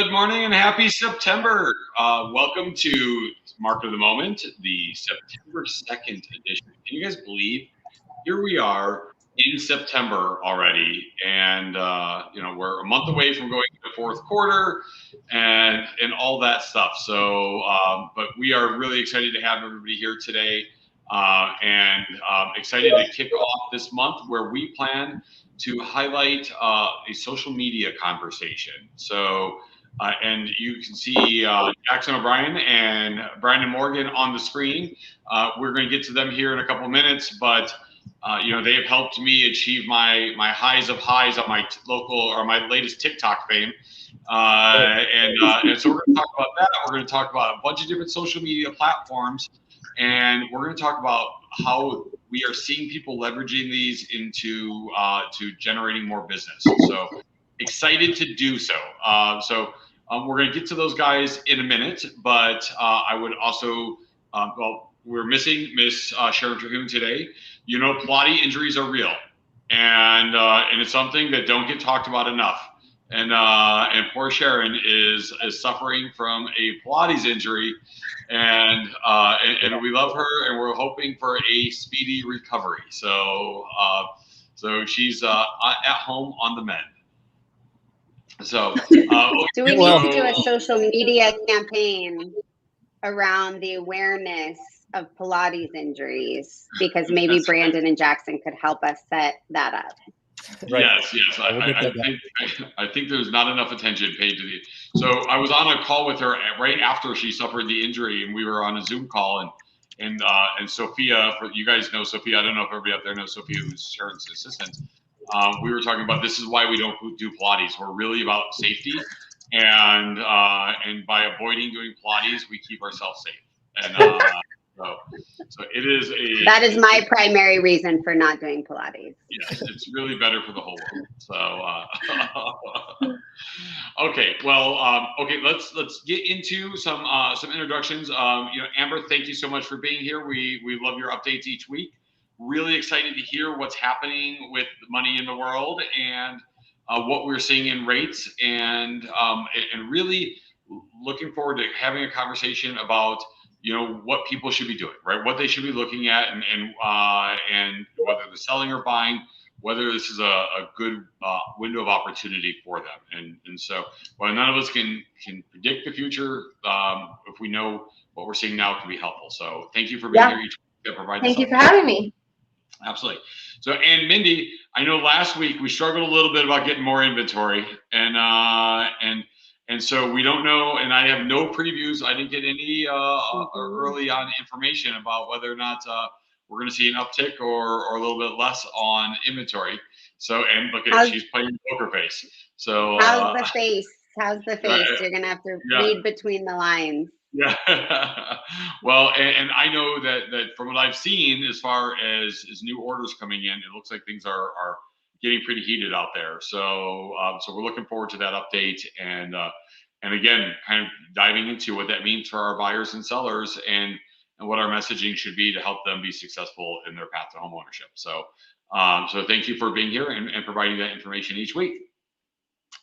Good morning and happy September. Welcome to Mark of the Moment, the September 2nd edition. Can you guys believe here we are in September already? And, we're a month away from going to the fourth quarter and all that stuff. So, but we are really excited to have everybody here today and excited to kick off this month where we plan to highlight a social media conversation. So, and you can see Jackson O'Brien and Brandon Morgan on the screen. We're going to get to them here in a couple of minutes, but they have helped me achieve my highs of highs on my local or my latest TikTok fame. And so we're going to talk about that. We're going to talk about a bunch of different social media platforms, and we're going to talk about how we are seeing people leveraging these into to generating more business. So excited to do so. We're going to get to those guys in a minute, but I would also, we're missing Miss Sharon Terhune today. You know, Pilates injuries are real, and it's something that don't get talked about enough. And poor Sharon is suffering from a Pilates injury, and we love her, and we're hoping for a speedy recovery. So she's at home on the mend. So do we need to do a social media campaign around the awareness of Pilates injuries? Because maybe Brandon and Jackson could help us set that up. Right. Yes. I think there's not enough attention paid to the. So I was on a call with her right after she suffered the injury, and we were on a Zoom call, and Sophia, you guys know Sophia. I don't know if everybody out there knows Sophia, who's Sharon's assistant. We were talking about this is why we don't do Pilates. We're really about safety, and by avoiding doing Pilates, we keep ourselves safe. And so it is a. That is my primary reason for not doing Pilates. Yes, it's really better for the whole world. So okay, well, let's get into some introductions. Amber, thank you so much for being here. We love your updates each week. Really excited to hear what's happening with money in the world and what we're seeing in rates, and really looking forward to having a conversation about what people should be doing, right? What they should be looking at, and whether they're selling or buying, whether this is a good window of opportunity for them. And so, while none of us can predict the future, if we know what we're seeing now, it can be helpful. So, thank you for being here each week to provide. Thank you for having me. Absolutely. So, and Mindy, I know last week we struggled a little bit about getting more inventory, and so we don't know, and I have no previews. I didn't get any early on information about whether or not we're going to see an uptick or a little bit less on inventory. So, and look at she's playing poker face. So how's the face? How's the face? You're going to have to read between the lines. Yeah. Well, and I know that from what I've seen, as far as new orders coming in, it looks like things are getting pretty heated out there. So we're looking forward to that update, and again, kind of diving into what that means for our buyers and sellers, and what our messaging should be to help them be successful in their path to homeownership. So thank you for being here and providing that information each week.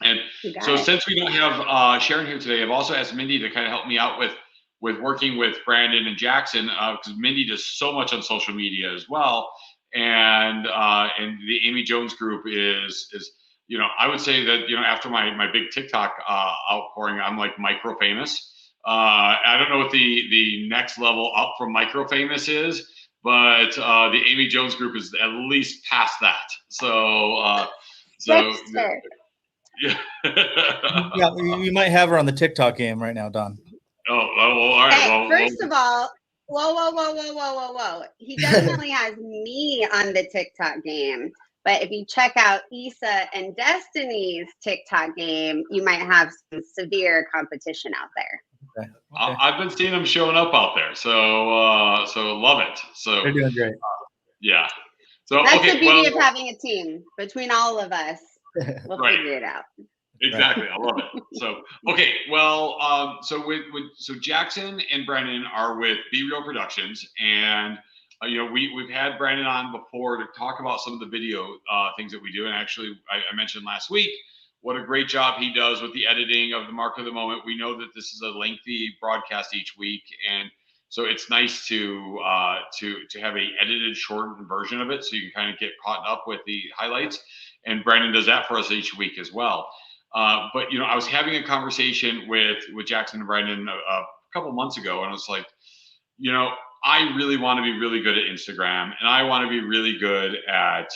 And so since we don't have Sharon here today, I've also asked Mindy to kind of help me out with working with Brandon and Jackson, because Mindy does so much on social media as well. And the Amy Jones group is I would say that after my big TikTok outpouring, I'm like micro famous. I don't know what the next level up from micro famous is, but the Amy Jones group is at least past that. So yeah, you might have her on the TikTok game right now, Don. Oh, well, all right. Hey, first of all, whoa. He definitely has me on the TikTok game. But if you check out Issa and Destiny's TikTok game, you might have some severe competition out there. Okay. I've been seeing them showing up out there, so love it. So they're doing great. Yeah. So that's the beauty of having a team. Between all of us, we'll figure it out. Exactly. I love it. So, okay. Well, so Jackson and Brandon are with Be Real Productions, and we've had Brandon on before to talk about some of the video things that we do. And actually, I mentioned last week what a great job he does with the editing of the Mark of the Moment. We know that this is a lengthy broadcast each week, and so it's nice to have a edited, shortened version of it, so you can kind of get caught up with the highlights. And Brandon does that for us each week as well. But I was having a conversation with Jackson and Brandon a couple months ago, and I was like, I really want to be really good at Instagram, and I want to be really good at,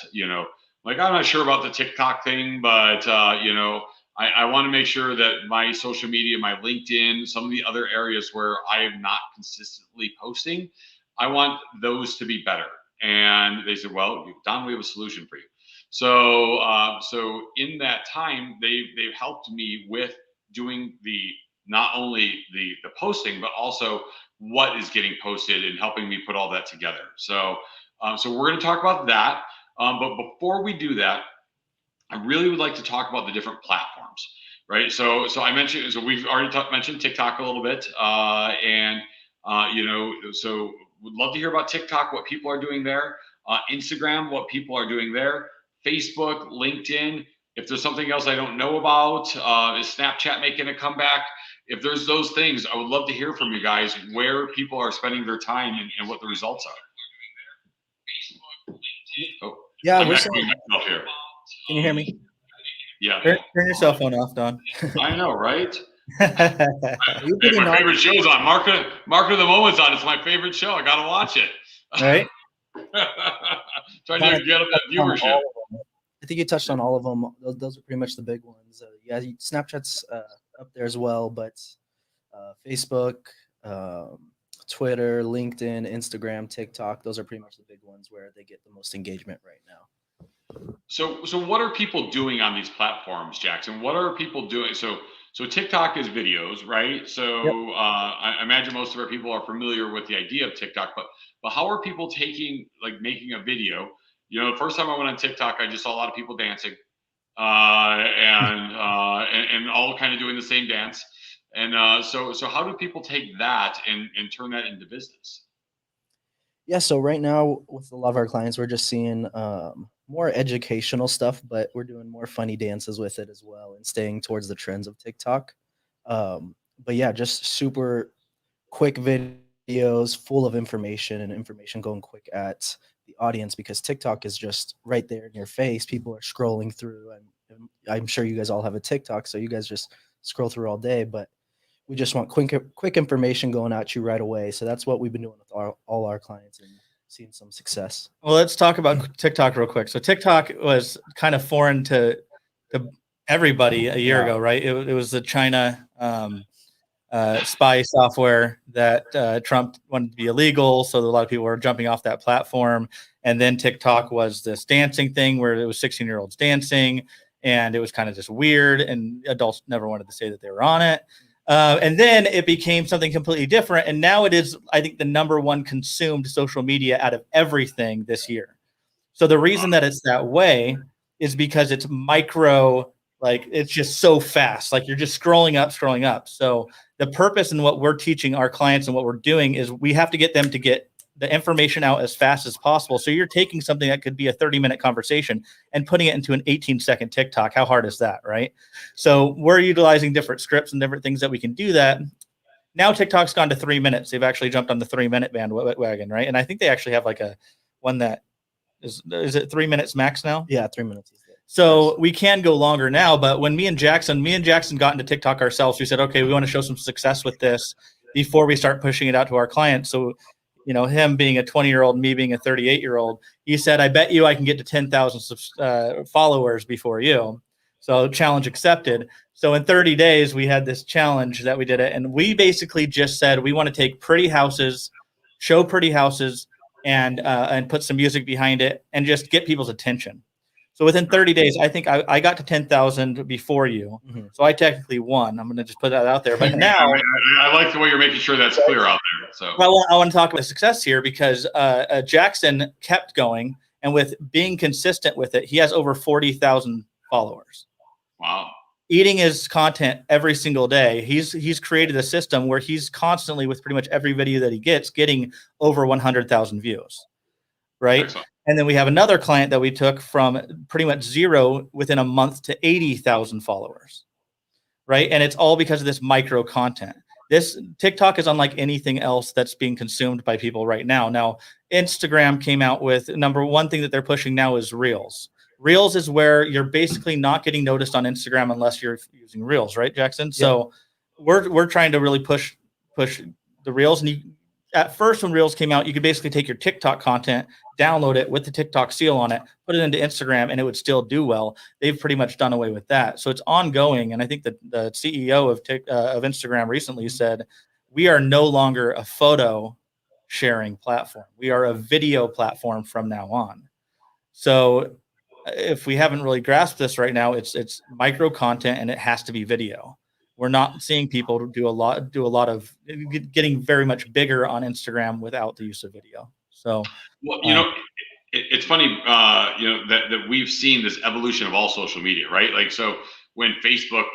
like, I'm not sure about the TikTok thing, but I want to make sure that my social media, my LinkedIn, some of the other areas where I am not consistently posting, I want those to be better. And they said, well, Don, we have a solution for you. So in that time, they've helped me with doing not only the posting, but also what is getting posted and helping me put all that together. So we're going to talk about that. But before we do that, I really would like to talk about the different platforms, right? So I mentioned, so we've already mentioned TikTok a little bit, so would love to hear about TikTok, what people are doing there, Instagram, what people are doing there, Facebook, LinkedIn. If there's something else I don't know about, is Snapchat making a comeback? If there's those things, I would love to hear from you guys where people are spending their time and what the results are. Oh, yeah, we're saying, here. Can you hear me? Yeah. Turn your cell phone off, Don. I know, right? Hey, my favorite show's on. Mark of the Moment's on. It's my favorite show. I gotta watch it. Right? Trying to get up that viewership. I think you touched on all of them. Those are pretty much the big ones. Yeah, Snapchat's up there as well, but Facebook, Twitter, LinkedIn, Instagram, TikTok, those are pretty much the big ones where they get the most engagement right now. So what are people doing on these platforms, Jackson? What are people doing? So TikTok is videos, right? So yep. I imagine most of our people are familiar with the idea of TikTok, but how are people making a video? The first time I went on TikTok, I just saw a lot of people dancing, and all kind of doing the same dance. And so how do people take that and turn that into business? Yeah, so right now with a lot of our clients, we're just seeing more educational stuff, but we're doing more funny dances with it as well and staying towards the trends of TikTok. But yeah, just super quick videos full of information and information going quick at the audience, because TikTok is just right there in your face. People are scrolling through, and I'm sure you guys all have a TikTok, so you guys just scroll through all day, but we just want quick information going at you right away. So that's what we've been doing with all our clients and seeing some success. Well, let's talk about TikTok real quick. So TikTok was kind of foreign to everybody a year ago, right? It was the China spy software that Trump wanted to be illegal. So a lot of people were jumping off that platform. And then TikTok was this dancing thing where it was 16-year-olds dancing, and it was kind of just weird, and adults never wanted to say that they were on it. And then it became something completely different. And now it is, I think, the #1 consumed social media out of everything this year. So the reason that it's that way is because it's micro, like it's just so fast. Like you're just scrolling up. So the purpose and what we're teaching our clients and what we're doing is we have to get them to get the information out as fast as possible. So you're taking something that could be a 30-minute conversation and putting it into an 18-second TikTok. How hard is that, right? So we're utilizing different scripts and different things that we can do that. Now TikTok's gone to 3 minutes. They've actually jumped on the 3-minute bandwagon, right? And I think they actually have like one that is it 3 minutes max now? Yeah, 3 minutes. So we can go longer now, but when me and Jackson got into TikTok ourselves, we said, okay, we want to show some success with this before we start pushing it out to our clients. So him being a 20-year-old, me being a 38-year-old, he said, I bet you I can get to 10,000 followers before you. So challenge accepted. So in 30 days, we had this challenge that we did it. And we basically just said, we want to take pretty houses, show pretty houses, and put some music behind it and just get people's attention. So within 30 days, I think I got to 10,000 before you. Mm-hmm. So I technically won. I'm going to just put that out there. But now I like the way you're making sure that's clear out there. So well, I want to talk about success here because Jackson kept going, and with being consistent with it, he has over 40,000 followers. Wow. Eating his content every single day. He's created a system where he's constantly, with pretty much every video that he gets, getting over 100,000 views. Right. Excellent. And then we have another client that we took from pretty much 0 within a month to 80,000 followers, right? And it's all because of this micro content. This TikTok is unlike anything else that's being consumed by people right now. Now, Instagram came out with number one thing that they're pushing now is Reels. Reels is where you're basically not getting noticed on Instagram unless you're using Reels, right, Jackson? Yeah. So we're trying to really push the Reels. And at first, when Reels came out, you could basically take your TikTok content, download it with the TikTok seal on it, put it into Instagram, and it would still do well. They've pretty much done away with that. So it's ongoing. And I think that the CEO of Instagram recently said, we are no longer a photo sharing platform. We are a video platform from now on. So if we haven't really grasped this right now, it's micro content and it has to be video. We're not seeing people do a lot of getting very much bigger on Instagram without the use of video. So, well, it's funny, that we've seen this evolution of all social media, right? Like, so when Facebook,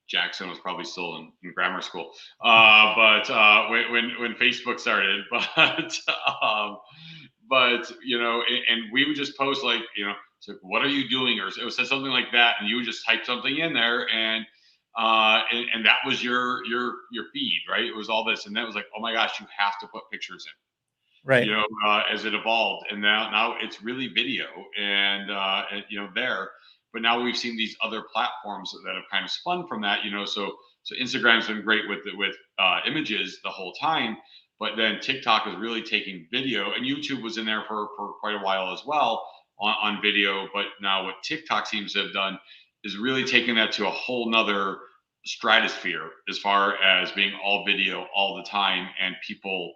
Jackson was probably still in grammar school, but when Facebook started, but and we would just post like, so what are you doing, or it said something like that, and you would just type something in there, and that was your feed, right? It was all this, and that was like, oh my gosh, you have to put pictures in, right? As it evolved, and now it's really video, and there. But now we've seen these other platforms that have kind of spun from that, So Instagram's been great with images the whole time, but then TikTok is really taking video, and YouTube was in there for quite a while as well on video. But now what TikTok seems to have done is really taking that to a whole nother stratosphere as far as being all video all the time, and people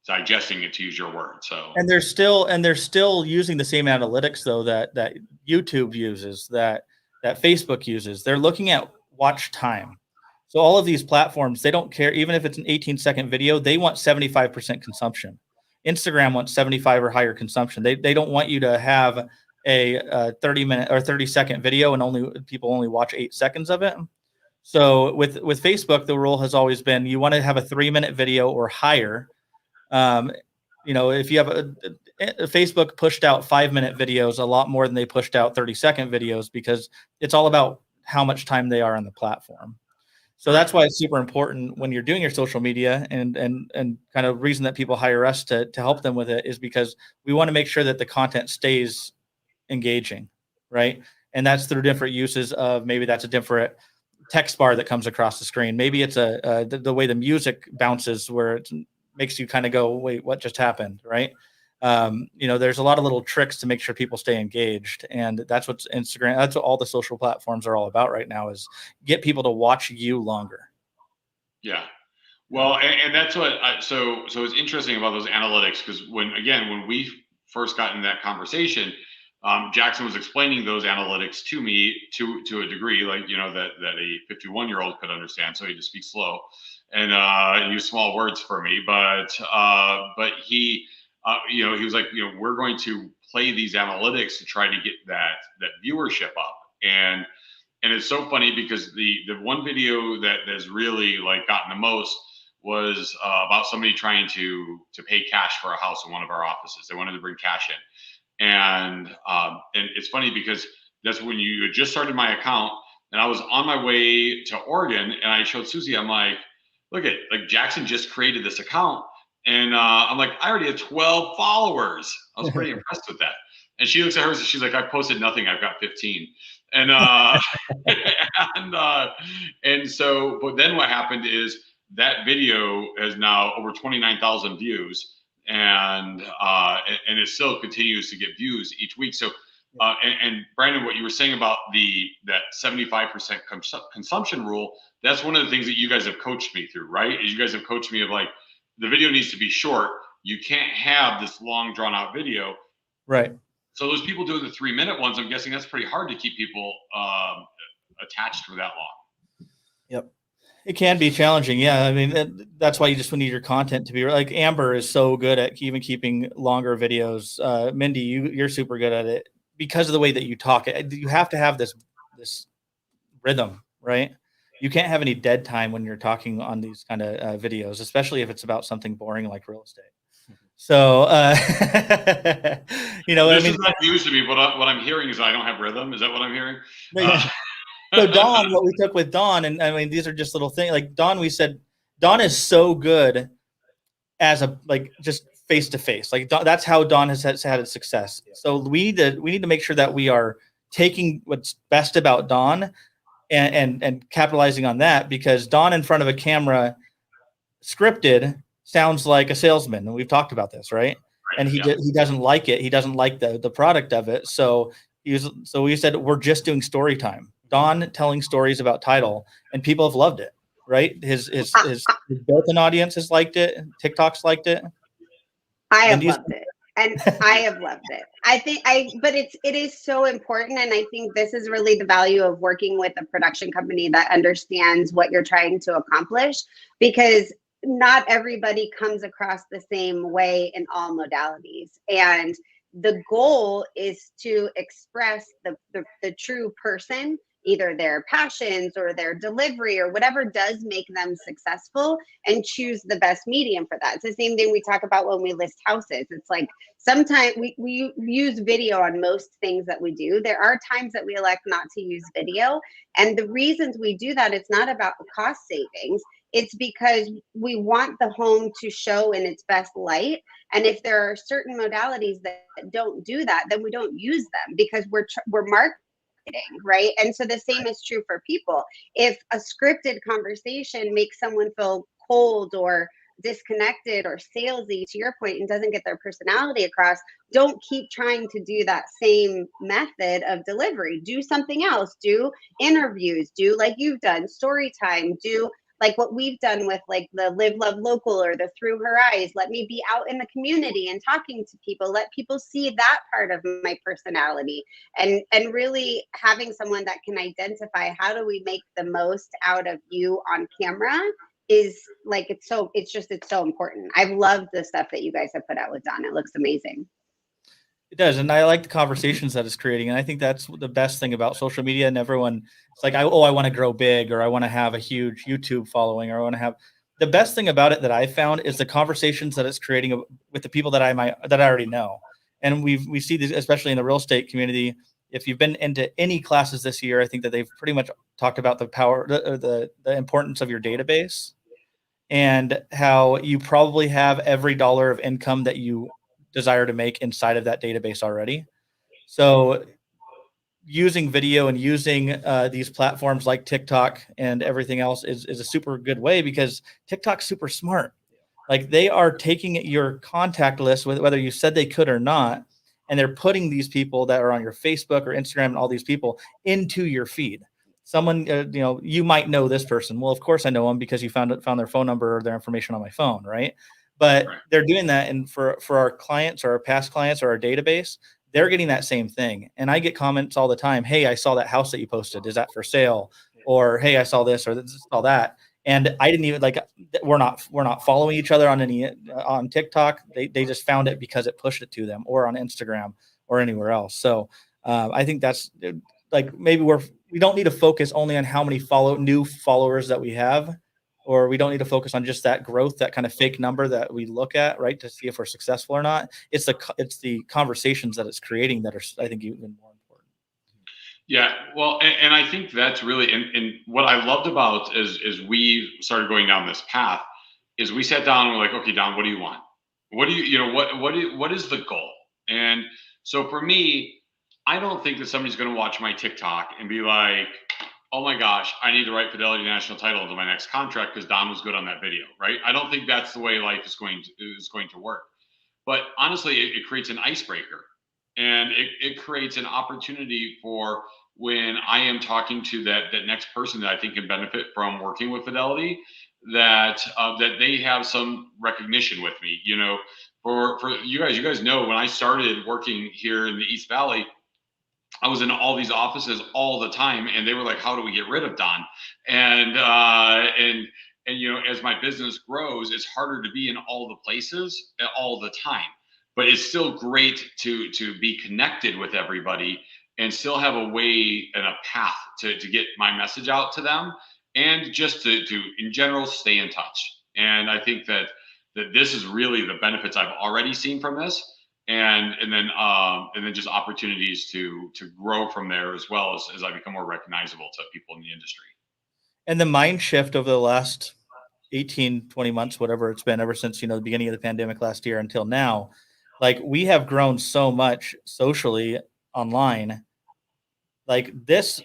digesting it, to use your word. So and they're still using the same analytics though that YouTube uses, that Facebook uses. They're looking at watch time. So all of these platforms, they don't care, even if it's an 18-second video, they want 75% consumption. Instagram wants 75 or higher consumption. They don't want you to have a 30-minute or 30-second video and people only watch 8 seconds of it. So with Facebook, the rule has always been you want to have a 3-minute video or higher. If you have Facebook pushed out 5-minute videos a lot more than they pushed out 30-second videos, because it's all about how much time they are on the platform. So that's why it's super important when you're doing your social media, and kind of reason that people hire us to help them with it is because we want to make sure that the content stays engaging, right? And that's through different uses of, maybe that's a different text bar that comes across the screen. Maybe it's the way the music bounces, where it makes you kind of go, wait, what just happened, right? There's a lot of little tricks to make sure people stay engaged, and that's what all the social platforms are all about right now, is get people to watch you longer. Yeah. Well, and that's what, so it's interesting about those analytics, because when we first got in that conversation, Jackson was explaining those analytics to me to a degree, like, that a 51-year-old could understand. So he just speaks slow and use small words for me. But he, he was like, we're going to play these analytics to try to get that viewership up. And it's so funny, because the one video that has really like gotten the most was about somebody trying to pay cash for a house in one of our offices. They wanted to bring cash in. And it's funny, because that's when you just started my account, and I was on my way to Oregon, and I showed Susie, I'm like, look at, like, Jackson just created this account, and I'm like, I already have 12 followers. I was pretty impressed with that. And she looks at hers and she's like, I posted nothing, I've got 15. And and so, but then what happened is that video has now over 29,000 views, and it still continues to get views each week. So, and Brandon, what you were saying about that 75% consumption rule, that's one of the things that you guys have coached me through, right? Is you guys have coached me of like, the video needs to be short. You can't have this long, drawn out video. Right. So those people doing the 3-minute ones, I'm guessing that's pretty hard to keep people attached for that long. Yep. It can be challenging. Yeah. I mean, that's why you just need your content to be like, Amber is so good at even keeping longer videos. Mindy, you're super good at it because of the way that you talk. You have to have this rhythm, right? You can't have any dead time when you're talking on these kind of videos, especially if it's about something boring like real estate. So, you know, I This mean, is not news to me, but what I'm hearing is I don't have rhythm. Is that what I'm hearing? so Dawn, what we took with Dawn, and I mean, these are just little things. Like Dawn, we said Dawn is so good as a like just face to face. Like that's how Dawn has had its success. So we need to make sure that we are taking what's best about Dawn and capitalizing on that, because Dawn in front of a camera, scripted, sounds like a salesman, and we've talked about this, right? And he doesn't like it. He doesn't like the product of it. So we said we're just doing story time. Dawn telling stories about Tidal, and people have loved it, right? His built-in audience has liked it. TikTok's liked it. I have loved it. And I have loved it. But it is so important. And I think this is really the value of working with a production company that understands what you're trying to accomplish, because not everybody comes across the same way in all modalities. And the goal is to express the true person, either their passions or their delivery or whatever does make them successful, and choose the best medium for that. It's the same thing we talk about when we list houses. It's like sometimes we use video on most things that we do. There are times that we elect not to use video. And the reasons we do that, it's not about the cost savings. It's because we want the home to show in its best light. And if there are certain modalities that don't do that, then we don't use them, because we're marketing, right? And so the same is true for people. If a scripted conversation makes someone feel cold or disconnected or salesy, to your point, and doesn't get their personality across, don't keep trying to do that same method of delivery. Do something else. Do interviews. Do like you've done, story time. Do like what we've done with like the Live Love Local or the Through Her Eyes. Let me be out in the community and talking to people. Let people see that part of my personality, and really having someone that can identify how do we make the most out of you on camera is like, it's so important. I've loved the stuff that you guys have put out with Dawn. It looks amazing. It does, and I like the conversations that it's creating, and I think that's the best thing about social media. And everyone, it's like, I want to grow big, or I want to have a huge YouTube following, or I want to have. The best thing about it that I found is the conversations that it's creating with the people that I already know, and we see this especially in the real estate community. If you've been into any classes this year, I think that they've pretty much talked about the importance of your database, and how you probably have every dollar of income that you desire to make inside of that database already. So using video and using these platforms like TikTok and everything else is a super good way, because TikTok's super smart. Like, they are taking your contact list, whether you said they could or not, and they're putting these people that are on your Facebook or Instagram and all these people into your feed. Someone, you might know this person. Well, of course I know them, because you found their phone number or their information on my phone, right? But they're doing that, and for our clients or our past clients or our database, they're getting that same thing. And I get comments all the time. Hey, I saw that house that you posted. Is that for sale? Or, hey, I saw this, or this, all that. And I didn't even we're not following each other on TikTok. They just found it because it pushed it to them, or on Instagram or anywhere else. So I think that's like, maybe we don't need to focus only on how many new followers that we have, or we don't need to focus on just that growth, that kind of fake number that we look at, right, to see if we're successful or not. It's the conversations that it's creating that are, I think, even more important. Yeah, well, and I think that's really, and what I loved about is we started going down this path, is we sat down and we're like, okay, Don, what do you want? What do what is the goal? And so for me, I don't think that somebody's going to watch my TikTok and be like, oh my gosh, I need to write Fidelity National Title into my next contract because Don was good on that video, right? I don't think that's the way life is going to work. But honestly, it creates an icebreaker, and it creates an opportunity for when I am talking to that next person that I think can benefit from working with Fidelity, that they have some recognition with me. For you guys know, when I started working here in the East Valley, I was in all these offices all the time, and they were like, "How do we get rid of Don?" And as my business grows, it's harder to be in all the places all the time. But it's still great to be connected with everybody and still have a way and a path to get my message out to them, and just to in general stay in touch. And I think that that this is really the benefits I've already seen from this. And then just opportunities to grow from there as well as I become more recognizable to people in the industry. And the mind shift over the last 18, 20 months, whatever it's been, ever since, the beginning of the pandemic last year until now, like we have grown so much socially online. Like this,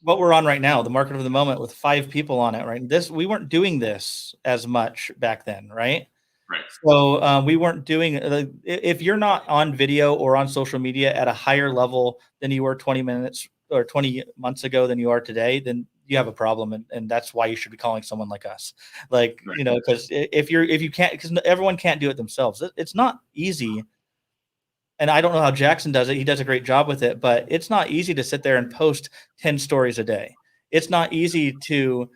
what we're on right now, the market of the moment with 5 people on it, right? We weren't doing this as much back then, right? Right. So we weren't doing, if you're not on video or on social media at a higher level than you were 20 minutes or 20 months ago than you are today, then you have a problem. And that's why you should be calling someone like us. Like, Right. because if you can't, because everyone can't do it themselves. It's not easy. And I don't know how Jackson does it. He does a great job with it, but it's not easy to sit there and post 10 stories a day. It's not easy to,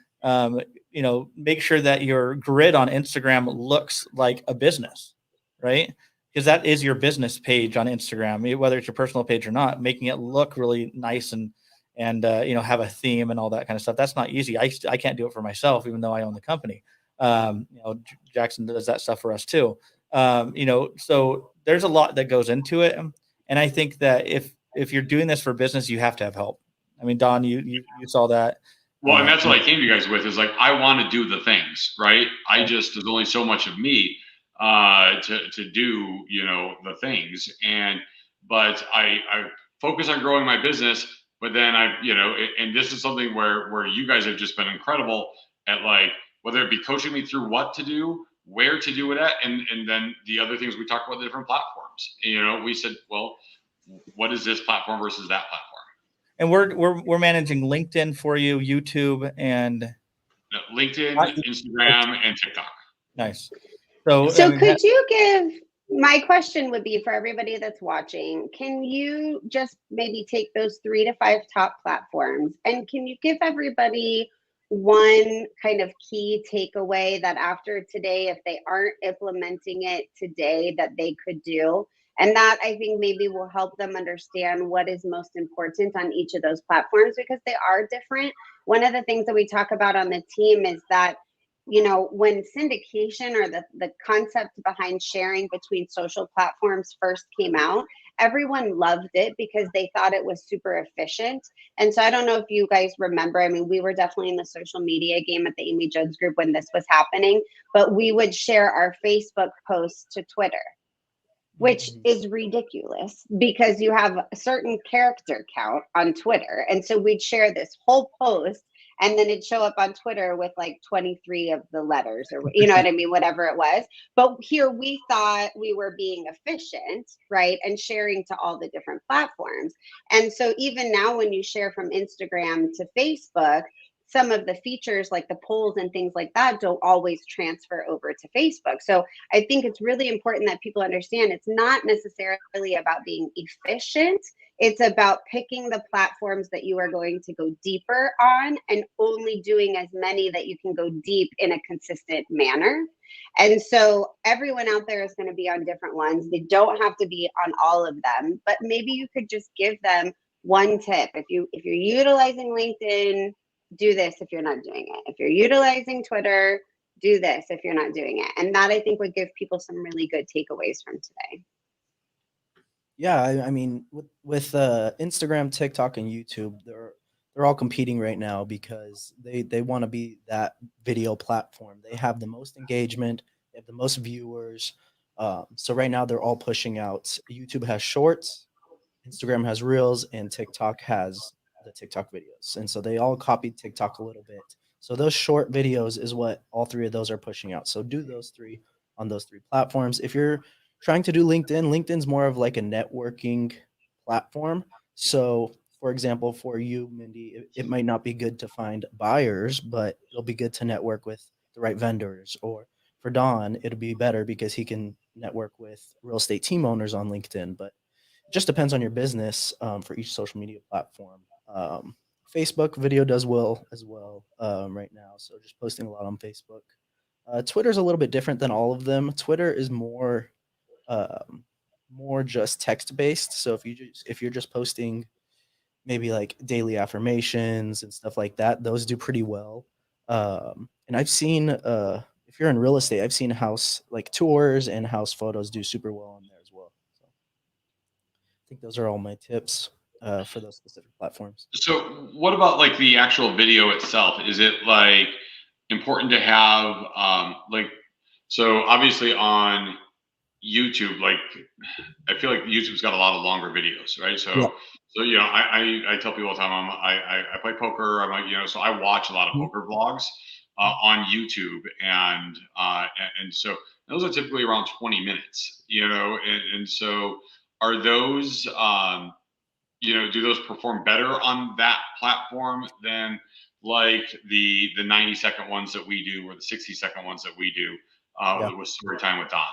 make sure that your grid on Instagram looks like a business, right? Because that is your business page on Instagram, whether it's your personal page or not, making it look really nice and have a theme and all that kind of stuff. That's not easy. I can't do it for myself, even though I own the company. Jackson does that stuff for us too. So there's a lot that goes into it. And I think that if you're doing this for business, you have to have help. I mean, Don, you saw that. Well, and that's what I came to you guys with is like, I want to do the things, right? There's only so much of me to do, the things. But I focus on growing my business, but then and this is something where you guys have just been incredible at, like, whether it be coaching me through what to do, where to do it at, and then the other things we talked about, the different platforms. We said, well, what is this platform versus that platform? And we're managing LinkedIn for you, YouTube, and LinkedIn, Instagram, and TikTok. Nice. So could you give, my question would be for everybody that's watching, can you just maybe take those 3 to 5 top platforms and can you give everybody one kind of key takeaway that after today, if they aren't implementing it today, that they could do? And that, I think, maybe will help them understand what is most important on each of those platforms, because they are different. One of the things that we talk about on the team is that, when syndication or the concept behind sharing between social platforms first came out, everyone loved it because they thought it was super efficient. And so I don't know if you guys remember, I mean, we were definitely in the social media game at the Amy Jones Group when this was happening, but we would share our Facebook posts to Twitter, which is ridiculous because you have a certain character count on Twitter. And so we'd share this whole post and then it'd show up on Twitter with like 23 of the letters, or what I mean, whatever it was. But here we thought we were being efficient, right? And sharing to all the different platforms. And so even now when you share from Instagram to Facebook, some of the features like the polls and things like that don't always transfer over to Facebook. So I think it's really important that people understand it's not necessarily about being efficient. It's about picking the platforms that you are going to go deeper on and only doing as many that you can go deep in a consistent manner. And so everyone out there is going to be on different ones. They don't have to be on all of them, but maybe you could just give them one tip. If you're utilizing LinkedIn, do this if you're not doing it. If you're utilizing Twitter, do this if you're not doing it. And that, I think, would give people some really good takeaways from today. Yeah, I mean, with Instagram, TikTok, and YouTube, they're all competing right now because they want to be that video platform. They have the most engagement, they have the most viewers. So right now they're all pushing out. YouTube has Shorts, Instagram has Reels, and TikTok has the TikTok videos. And so they all copied TikTok a little bit. So those short videos is what all 3 of those are pushing out. So do those 3 on those 3 platforms. If you're trying to do LinkedIn's more of like a networking platform. So for example, for you, Mindy, it might not be good to find buyers, but it'll be good to network with the right vendors. Or for Don, it'll be better because he can network with real estate team owners on LinkedIn. But it just depends on your business for each social media platform. Facebook video does well as well right now. So just posting a lot on Facebook. Twitter's a little bit different than all of them. Twitter is more just text based. So if you're just posting maybe like daily affirmations and stuff like that, those do pretty well. And I've seen if you're in real estate, I've seen house like tours and house photos do super well on there as well. So I think those are all my tips for those specific platforms. So what about like the actual video itself? Is it like important to have like, so obviously on YouTube, like I feel like YouTube's got a lot of longer videos, right? Yeah. So you know, I tell people all the time, I play poker. I'm like, you know, so I watch a lot of Mhm. poker vlogs on YouTube, and so those are typically around 20 minutes, you know, and so are those you know, do those perform better on that platform than like the 90-second ones that we do or the 60-second ones that we do Yeah. with Story Time with Don?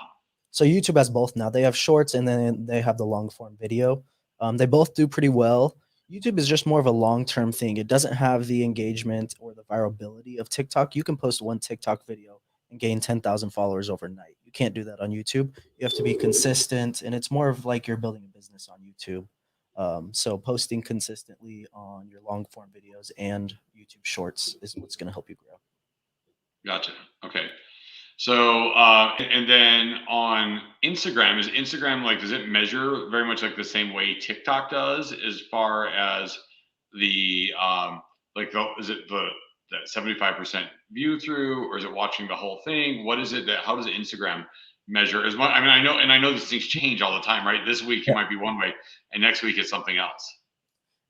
So YouTube has both now. They have shorts and then they have the long form video. They both do pretty well. YouTube is just more of a long term thing. It doesn't have the engagement or the virality of TikTok. You can post one TikTok video and gain 10,000 followers overnight. You can't do that on YouTube. You have to be consistent, and it's more of like you're building a business on YouTube. So posting consistently on your long form videos and YouTube shorts is what's going to help you grow. Gotcha. Okay. So, and then on Instagram, is Instagram like, does it measure very much like the same way TikTok does as far as the, like, is it that 75% view through, or is it watching the whole thing? What is it that, how does Instagram measure as much? I mean, I know these things change all the time, right? This week it might be one way and next week it's something else.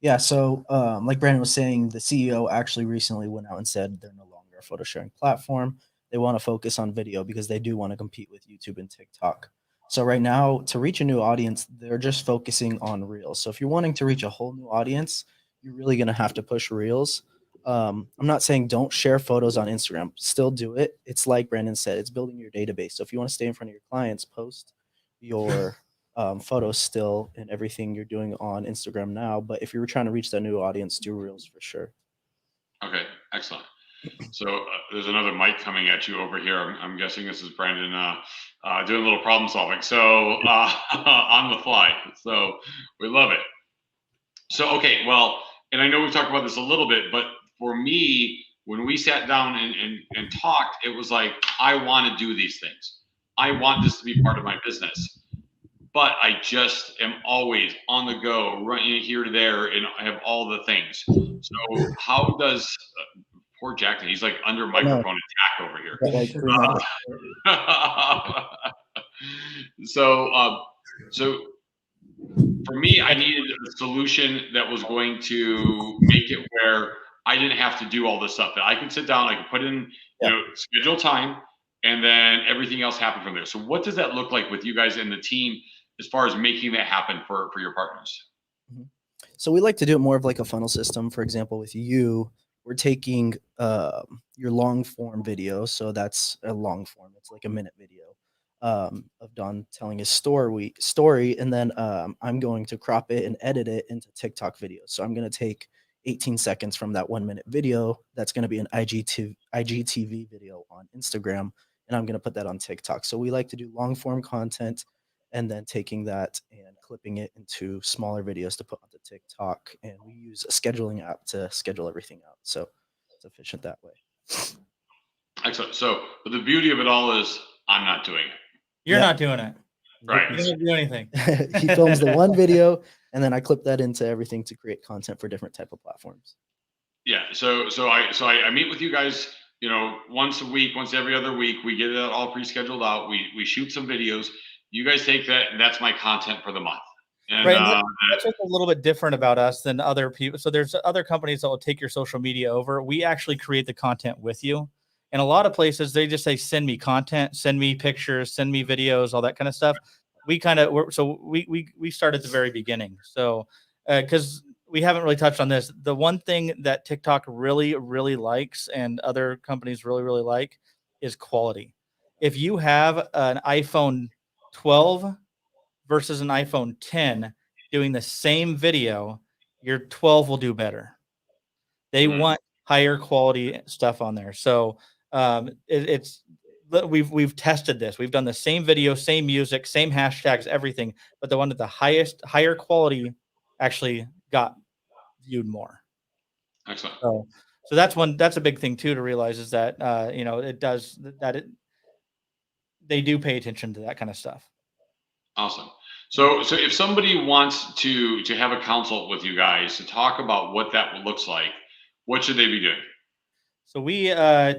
Yeah, so like Brandon was saying, the CEO actually recently went out and said they're no longer a photo sharing platform. They want to focus on video because they do want to compete with YouTube and TikTok. So right now, to reach a new audience, they're just focusing on Reels. So if you're wanting to reach a whole new audience, you're really going to have to push Reels. I'm not saying don't share photos on Instagram. Still do it. It's like Brandon said, it's building your database. So if you want to stay in front of your clients, post your photos still and everything you're doing on Instagram now. But if you were trying to reach that new audience, do Reels for sure. Okay, excellent. So there's another mic coming at you over here. I'm guessing this is Brandon doing a little problem solving. So on the fly. So we love it. So, okay, well, and I know we've talked about this a little bit, but for me, when we sat down and talked, it was like, I want to do these things. I want this to be part of my business. But I just am always on the go, running here to there, and I have all the things. So, how does poor Jackson? He's like under microphone attack over here. Like So for me, I needed a solution that was going to make it where I didn't have to do all this stuff. That I could sit down, I could put in, you know, schedule time, and then everything else happened from there. So what does that look like with you guys and the team as far as making that happen for your partners? So we like to do it more of like a funnel system. For example, with you, we're taking your long form video. So that's a long form. It's like a minute video of Don telling his story, and then I'm going to crop it and edit it into TikTok videos. So I'm going to take 18 seconds from that 1 minute video. That's going to be an IGTV video on Instagram, and I'm going to put that on TikTok. So we like to do long form content and then taking that and clipping it into smaller videos to put onto TikTok. And we use a scheduling app to schedule everything out. So it's efficient that way. Excellent. So, but the beauty of it all is I'm not doing it. You're not doing it. Right. You don't do anything. He films the one video, and then I clip that into everything to create content for different type of platforms. Yeah. So I meet with you guys, you know, once a week, once every other week. We get it all pre-scheduled out. We shoot some videos. You guys take that, and that's my content for the month. And, right. And that's what's a little bit different about us than other people. So there's other companies that will take your social media over. We actually create the content with you. And a lot of places, they just say, send me content, send me pictures, send me videos, all that kind of stuff. We kind of, we start at the very beginning. So, because we haven't really touched on this, the one thing that TikTok really, really likes and other companies really, really like is quality. If you have an iPhone 12 versus an iPhone 10 doing the same video, your 12 will do better. They want higher quality stuff on there. So we've tested this. We've done the same video, same music, same hashtags, everything, but the one at the higher quality actually got viewed more. excellent. So that's a big thing too to realize is that you know, it does that they do pay attention to that kind of stuff. Awesome. So if somebody wants to have a consult with you guys to talk about what that looks like, what should they be doing? So we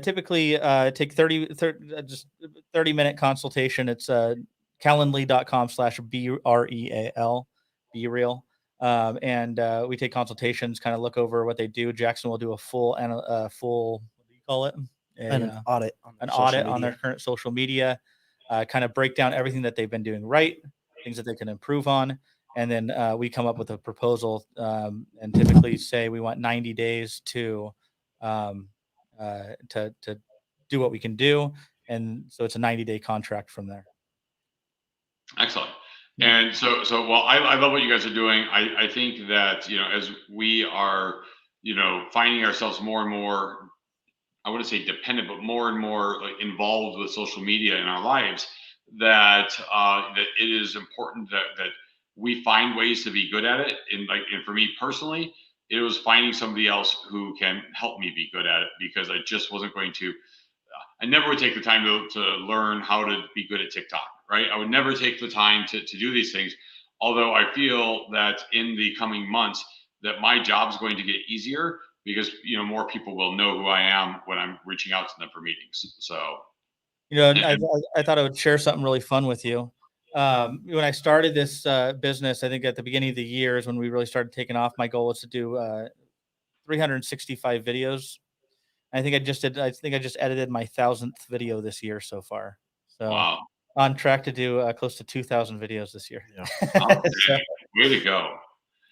typically take 30-minute consultation. It's calendly.com/BREAL, be real. And we take consultations, kind of look over what they do. Jackson will do a full, what do you call it? An audit on their current social media, kind of break down everything that they've been doing right, things that they can improve on. And then we come up with a proposal and typically say we want 90 days to do what we can do. And so it's a 90-day contract from there. Excellent. And so well, I love what you guys are doing. I think that, as we are, finding ourselves more and more, I wouldn't say dependent, but more and more like involved with social media in our lives, that it is important that we find ways to be good at it. And for me personally, it was finding somebody else who can help me be good at it, because I just wasn't going to. I never would take the time to learn how to be good at TikTok, right? I would never take the time to do these things. Although I feel that in the coming months that my job is going to get easier, because more people will know who I am when I'm reaching out to them for meetings. So, I thought I would share something really fun with you. When I started this business, I think at the beginning of the year is when we really started taking off. My goal was to do 365 videos. I think I just edited my 1,000th video this year so far. So wow. On track to do close to 2,000 videos this year. Yeah. So, way to go.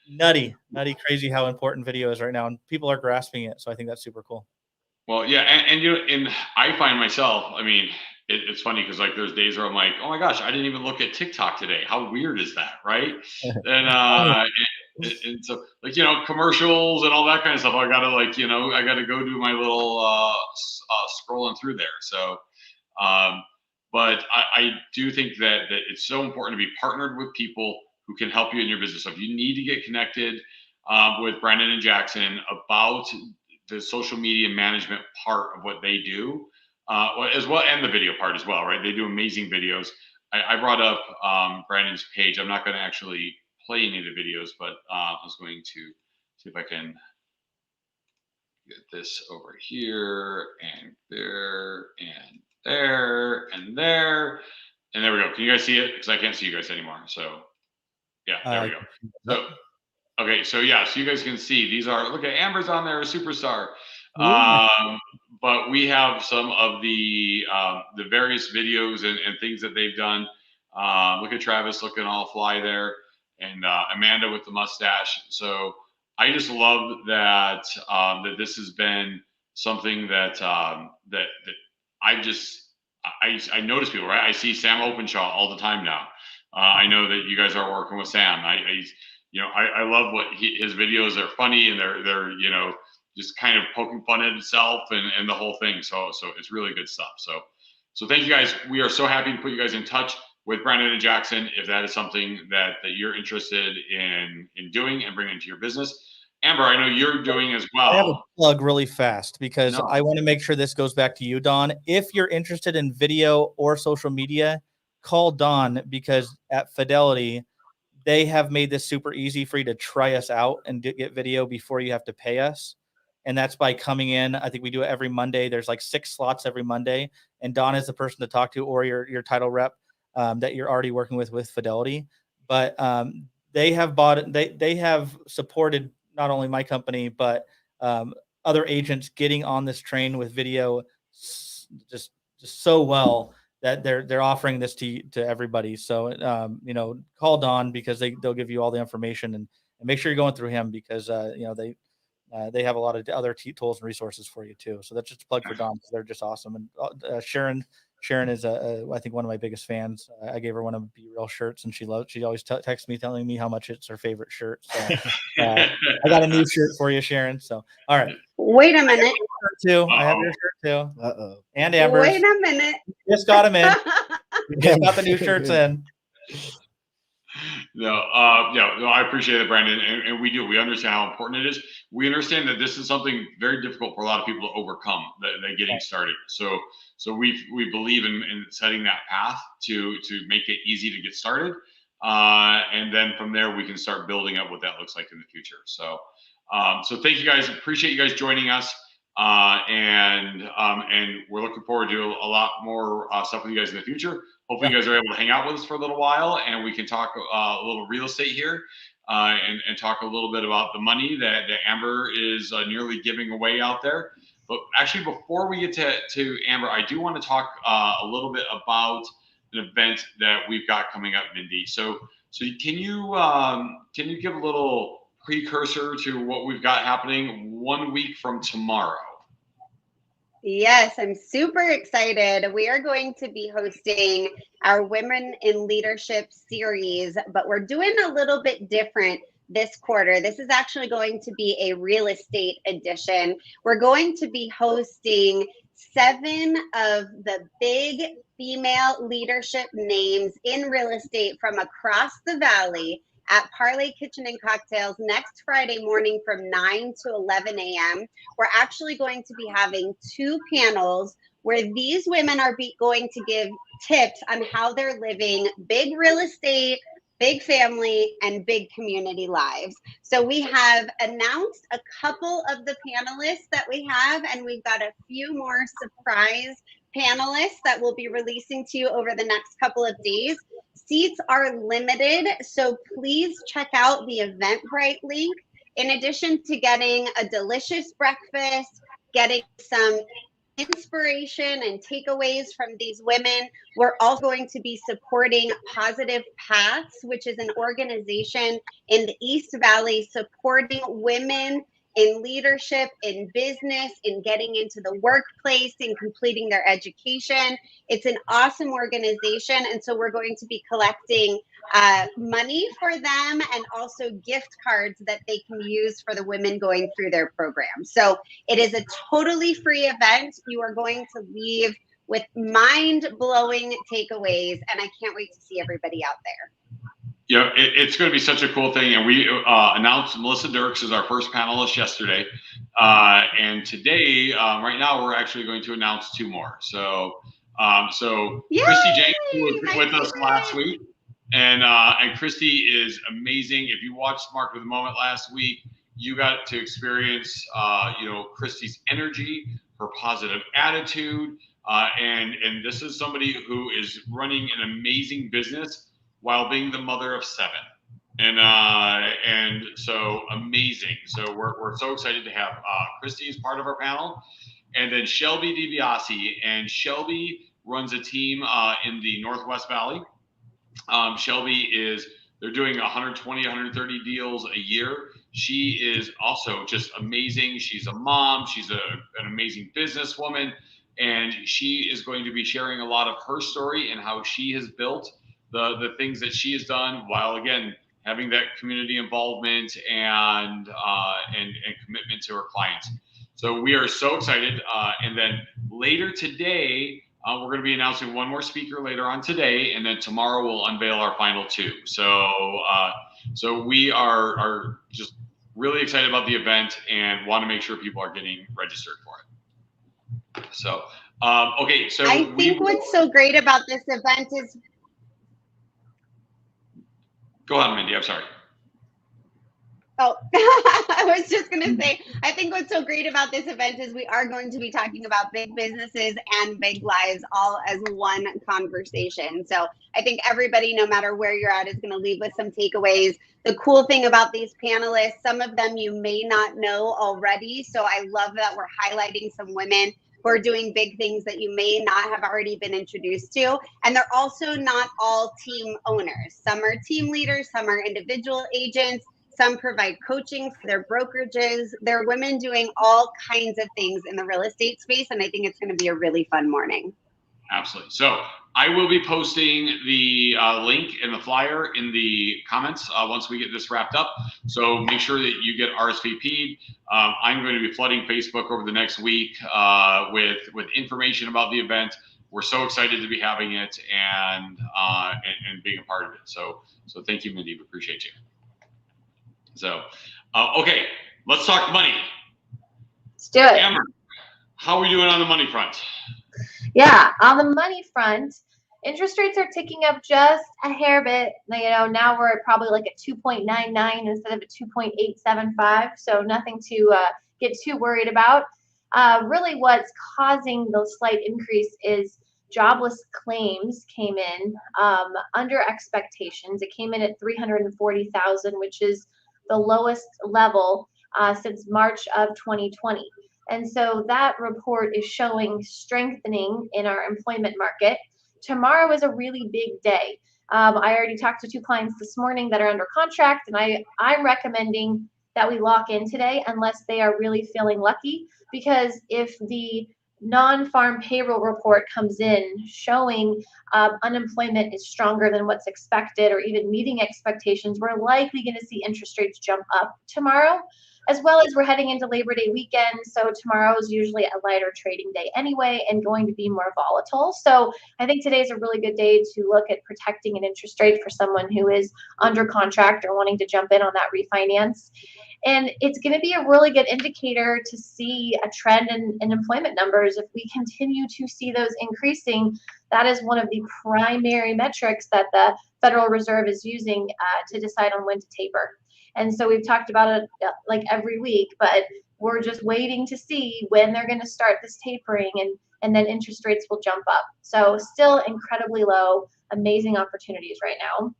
Nutty, crazy how important video is right now, and people are grasping it. So I think that's super cool. Well, yeah, and I find myself, it's funny because there's days where I'm like, oh my gosh, I didn't even look at TikTok today. How weird is that, right? And so commercials and all that kind of stuff. I gotta I gotta go do my little scrolling through there. So, but I do think that it's so important to be partnered with people who can help you in your business. So if you need to get connected with Brandon and Jackson about the social media management part of what they do, as well, and the video part as well, right? They do amazing videos. I brought up Brandon's page. I'm not going to actually play any of the videos, but I was going to see if I can get this over here and there and there and there. And there we go. Can you guys see it? Because I can't see you guys anymore. So yeah, there we go. So, okay, so yeah, so you guys can see these are, look at Amber's on there, a superstar. But we have some of the various videos and things that they've done. Look at Travis looking all fly there, and Amanda with the mustache. So I just love that that this has been something that that I notice people, right? I see Sam Openshaw all the time now. I know that you guys are working with Sam. I love what his videos are funny, and they're just kind of poking fun at itself and the whole thing. So it's really good stuff. So thank you guys. We are so happy to put you guys in touch with Brandon and Jackson if that is something that you're interested in doing and bringing into your business. Amber, I know you're doing as well. I have a plug really fast because I want to make sure this goes back to you, Don. If you're interested in video or social media, call Don, because at Fidelity, they have made this super easy for you to try us out and get video before you have to pay us. And that's by coming in. I think we do it every Monday. There's 6 slots every Monday. And Don is the person to talk to, or your title rep that you're already working with Fidelity. But they have supported not only my company, but other agents getting on this train with video just so well that they're offering this to everybody. So, call Don, because they'll give you all the information, and make sure you're going through him, because, they have a lot of other tools and resources for you too. So that's just a plug for Don, because they're just awesome. And Sharon is I think one of my biggest fans. I gave her one of Be Real shirts, and she always texts me telling me how much it's her favorite shirt. So I got a new shirt for you, Sharon. So all right. Wait a minute. I have your shirt too. Uh-oh. And Amber's. Wait a minute. Just got them in. We just got the new shirts in. No, I appreciate it, Brandon, and we do. We understand how important it is. We understand that this is something very difficult for a lot of people to overcome. That getting started. So we believe in setting that path to make it easy to get started, and then from there we can start building up what that looks like in the future. So thank you guys. Appreciate you guys joining us. And we're looking forward to a lot more stuff with you guys in the future. Hopefully, you guys are able to hang out with us for a little while, and we can talk a little real estate here, and talk a little bit about the money that Amber is nearly giving away out there. But actually, before we get to Amber, I do want to talk a little bit about an event that we've got coming up, Mindy. So can you give a little precursor to what we've got happening 1 week from tomorrow? Yes, I'm super excited. We are going to be hosting our Women in Leadership series, but we're doing a little bit different this quarter. This is actually going to be a real estate edition. We're going to be hosting 7 of the big female leadership names in real estate from across the valley at Parlay Kitchen and Cocktails next Friday morning from 9 to 11 a.m. We're actually going to be having 2 panels where these women are going to give tips on how they're living big real estate, big family, and big community lives. So we have announced a couple of the panelists that we have, and we've got a few more surprise panelists that we'll be releasing to you over the next couple of days. Seats are limited, so please check out the Eventbrite link. In addition to getting a delicious breakfast, getting some inspiration and takeaways from these women, we're also going to be supporting Positive Paths, which is an organization in the East Valley supporting women in leadership, in business, in getting into the workplace, in completing their education. It's an awesome organization. And so we're going to be collecting money for them and also gift cards that they can use for the women going through their program. So it is a totally free event. You are going to leave with mind-blowing takeaways, and I can't wait to see everybody out there. Yeah, it's going to be such a cool thing. And we announced Melissa Dirks as our first panelist yesterday. And today, right now, we're actually going to announce 2 more. So Yay! Christy Jenkins was with us last week. And Christy is amazing. If you watched Mark of the Moment last week, you got to experience, Christy's energy, her positive attitude. And this is somebody who is running an amazing business while being the mother of 7, and so amazing. So we're so excited to have Christy as part of our panel, and then Shelby DiBiase, and Shelby runs a team in the Northwest Valley. They're doing 120, 130 deals a year. She is also just amazing. She's a mom. She's an amazing businesswoman, and she is going to be sharing a lot of her story and how she has built the things that she has done, while again having that community involvement and commitment to her clients. So we are so excited. And then later today, we're going to be announcing 1 more speaker later on today, and then tomorrow we'll unveil our final 2. So we are just really excited about the event and want to make sure people are getting registered for it. So okay, so I think what's so great about this event is. Go on, Mindy. I'm sorry. Oh, I was just going to say, I think what's so great about this event is we are going to be talking about big businesses and big lives all as one conversation. So I think everybody, no matter where you're at, is going to leave with some takeaways. The cool thing about these panelists, some of them you may not know already. So I love that we're highlighting some women who are doing big things that you may not have already been introduced to. And they're also not all team owners. Some are team leaders, some are individual agents, some provide coaching for their brokerages. There are women doing all kinds of things in the real estate space, and I think it's going to be a really fun morning. Absolutely. So I will be posting the link and the flyer in the comments once we get this wrapped up. So make sure that you get RSVP'd. I'm going to be flooding Facebook over the next week with information about the event, we're so excited to be having it and being a part of it. So thank you, Mindy. We appreciate you. So, okay, let's talk money. Let's do it. Amber, how are we doing on the money front? Yeah, on the money front, interest rates are ticking up just a hair bit. Now we're at probably like a 2.99 instead of a 2.875. So nothing to get too worried about. Really, what's causing the slight increase is jobless claims came in under expectations. It came in at 340,000, which is the lowest level since March of 2020. And so that report is showing strengthening in our employment market. Tomorrow is a really big day. I already talked to 2 clients this morning that are under contract, and I'm recommending that we lock in today unless they are really feeling lucky, because if the non-farm payroll report comes in showing unemployment is stronger than what's expected or even meeting expectations, we're likely going to see interest rates jump up tomorrow, as well as we're heading into Labor Day weekend. So tomorrow is usually a lighter trading day anyway and going to be more volatile. So I think today's a really good day to look at protecting an interest rate for someone who is under contract or wanting to jump in on that refinance. And it's going to be a really good indicator to see a trend in employment numbers. If we continue to see those increasing, that is one of the primary metrics that the Federal Reserve is using to decide on when to taper. And so we've talked about it like every week, but we're just waiting to see when they're going to start this tapering, and then interest rates will jump up. So still incredibly low, amazing opportunities right now.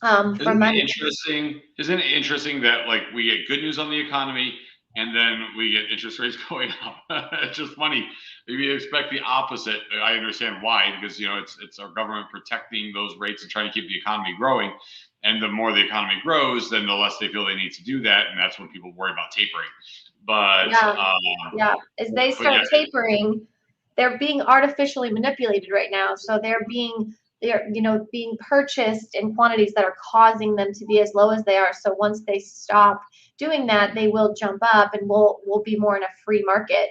Isn't it interesting that like we get good news on the economy and then we get interest rates going up? It's just funny. Maybe you expect the opposite. I understand why, because it's our government protecting those rates and trying to keep the economy growing. And the more the economy grows, then the less they feel they need to do that, and that's when people worry about tapering. But as they start tapering, they're being artificially manipulated right now. So they're being purchased in quantities that are causing them to be as low as they are. So once they stop doing that, they will jump up, and we'll be more in a free market,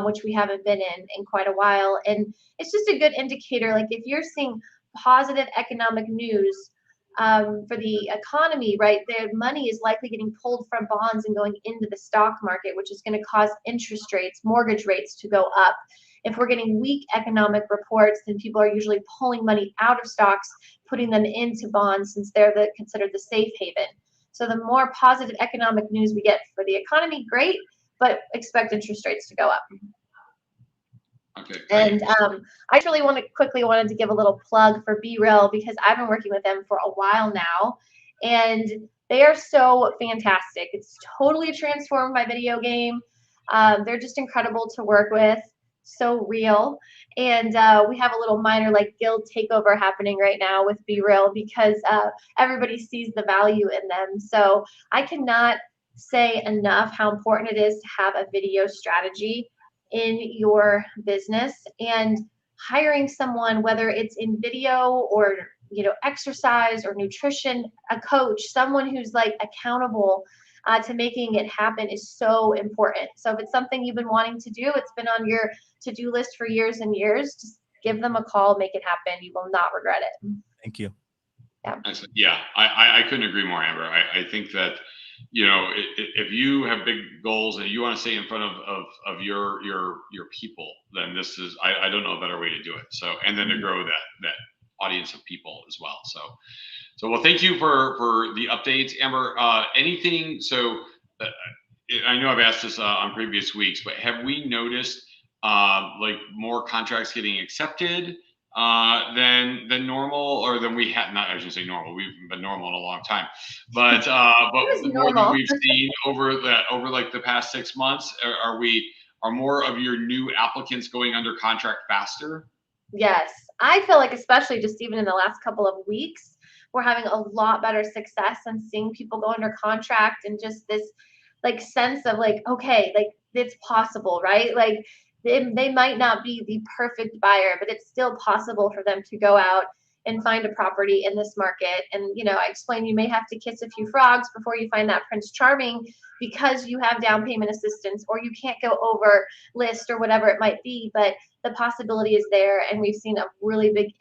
which we haven't been in quite a while. And it's just a good indicator. Like if you're seeing positive economic news for the economy, right, their money is likely getting pulled from bonds and going into the stock market, which is going to cause interest rates, mortgage rates to go up. If we're getting weak economic reports, then people are usually pulling money out of stocks, putting them into bonds, since they're considered the safe haven. So the more positive economic news we get for the economy, great, but expect interest rates to go up. Okay. And I really wanted to give a little plug for Be Real, because I've been working with them for a while now, and they are so fantastic. It's totally transformed my video game. They're just incredible to work with. So real. And we have a little minor guild takeover happening right now with Be Real, because everybody sees the value in them. So I cannot say enough how important it is to have a video strategy in your business, and hiring someone, whether it's in video or exercise or nutrition, a coach, someone who's accountable to making it happen is so important. So if it's something you've been wanting to do, it's been on your to-do list for years and years, just give them a call, make it happen. You will not regret it. Thank you. Yeah, I couldn't agree more, Amber. I think that if you have big goals and you want to stay in front of your people, then this is I don't know a better way to do it. So, and then to grow that audience of people as well. So well, thank you for the updates, Amber. Anything? So I know I've asked this on previous weeks, but have we noticed more contracts getting accepted than normal, or than we had? Not, I shouldn't say normal. We've been normal in a long time, but more than we've seen over the past 6 months. Are more of your new applicants going under contract faster? Yes, I feel like, especially just even in the last couple of weeks, we're having a lot better success in seeing people go under contract, and just this sense of okay, it's possible, right? They might not be the perfect buyer, but it's still possible for them to go out and find a property in this market. And I explained, you may have to kiss a few frogs before you find that Prince Charming, because you have down payment assistance, or you can't go over list, or whatever it might be. But the possibility is there, and we've seen a really big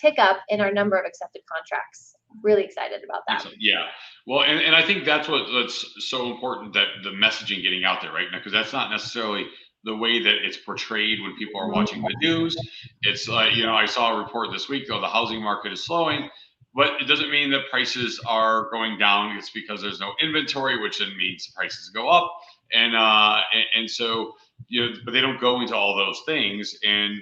tick up in our number of accepted contracts. Really excited about that. Yeah. Well, and I think that's what's so important, that the messaging getting out there right now, because that's not necessarily the way that it's portrayed when people are watching the news. It's like, I saw a report this week, though, the housing market is slowing, but it doesn't mean that prices are going down. It's because there's no inventory, which then means prices go up. And so, but they don't go into all those things.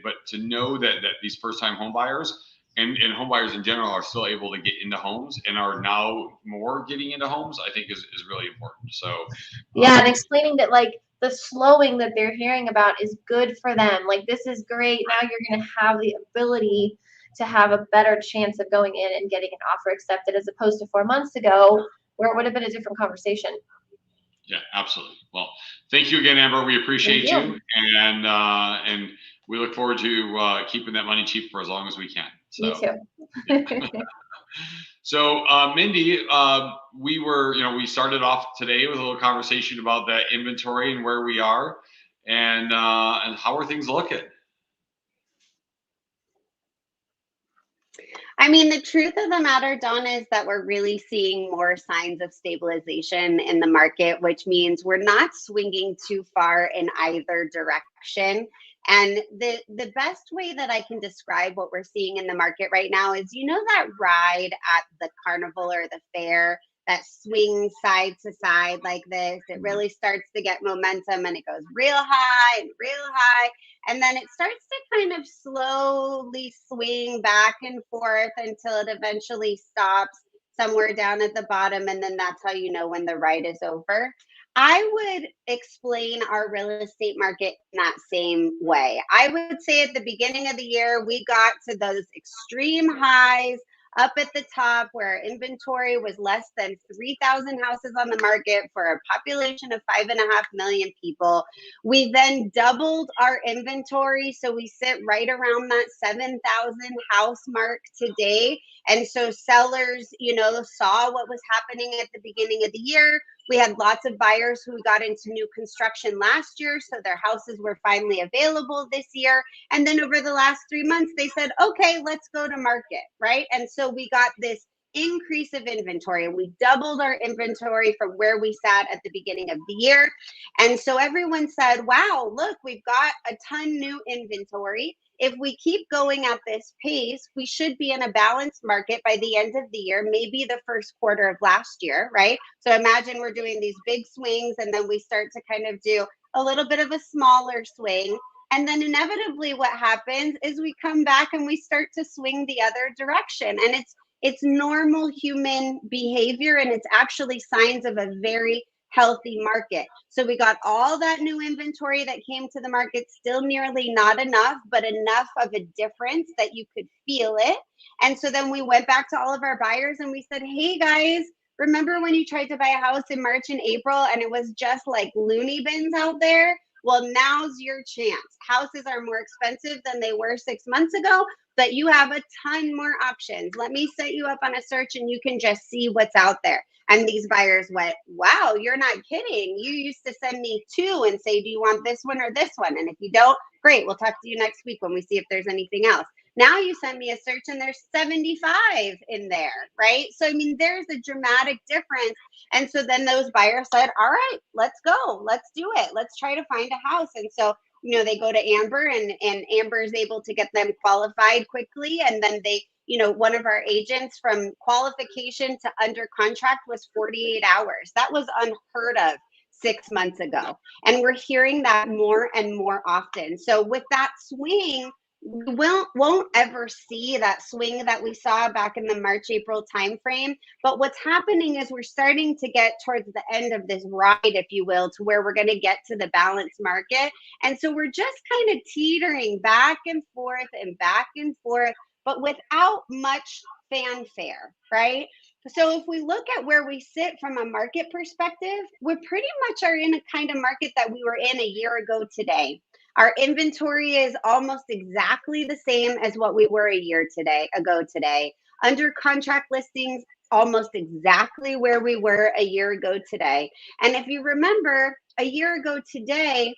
But to know that these first time home buyers and home buyers in general are still able to get into homes and are now more getting into homes, I think is really important. So yeah, and explaining that like the slowing that they're hearing about is good for them. Like, this is great. Now you're going to have the ability to have a better chance of going in and getting an offer accepted, as opposed to 4 months ago where it would have been a different conversation. Yeah, absolutely. Well, thank you again, Amber. We appreciate you. And we look forward to keeping that money cheap for as long as we can. So, me too. Yeah. So, Mindy, we started off today with a little conversation about that inventory and where we are, and how are things looking? I mean, the truth of the matter, Donna, is that we're really seeing more signs of stabilization in the market, which means we're not swinging too far in either direction. And the best way that I can describe what we're seeing in the market right now is, that ride at the carnival or the fair that swings side to side like this, it really starts to get momentum, and it goes real high and real high. And then it starts to kind of slowly swing back and forth until it eventually stops somewhere down at the bottom. And then that's how you know when the ride is over. I would explain our real estate market in that same way. I would say at the beginning of the year, we got to those extreme highs up at the top where inventory was less than 3,000 houses on the market for a population of 5.5 million people. We then doubled our inventory. So we sit right around that 7,000 house mark today. And so sellers, saw what was happening at the beginning of the year. We had lots of buyers who got into new construction last year, so their houses were finally available this year. And then over the last 3 months, they said, okay, let's go to market, right? And so we got this increase of inventory, and we doubled our inventory from where we sat at the beginning of the year. And so everyone said, wow, look, we've got a ton new inventory. If we keep going at this pace, we should be in a balanced market by the end of the year, maybe the first quarter of last year, right? So imagine we're doing these big swings, and then we start to kind of do a little bit of a smaller swing. And then inevitably what happens is we come back and we start to swing the other direction. And it's normal human behavior, and it's actually signs of a very healthy market. So we got all that new inventory that came to the market, still nearly not enough, but enough of a difference that you could feel it. And so then we went back to all of our buyers and we said, hey guys, remember when you tried to buy a house in March and April and it was just like loony bins out there? Well, now's your chance. Houses are more expensive than they were 6 months ago, but you have a ton more options. Let me set you up on a search and you can just see what's out there. And these buyers went, wow, you're not kidding. You used to send me 2 and say, do you want this one or this one? And if you don't, great, we'll talk to you next week when we see if there's anything else. Now you send me a search and there's 75 in there, right? So, I mean, there's a dramatic difference. And so then those buyers said, all right, let's go. Let's do it. Let's try to find a house. And so, they go to Amber, and Amber is able to get them qualified quickly. And then they, one of our agents, from qualification to under contract was 48 hours. That was unheard of 6 months ago. And we're hearing that more and more often. So with that swing, we won't ever see that swing that we saw back in the March, April timeframe. But what's happening is we're starting to get towards the end of this ride, if you will, to where we're going to get to the balanced market. And so we're just kind of teetering back and forth, but without much fanfare, right? So if we look at where we sit from a market perspective, we pretty much are in a kind of market that we were in a year ago today. Our inventory is almost exactly the same as what we were a year ago today. Under contract listings, almost exactly where we were a year ago today. And if you remember, a year ago today,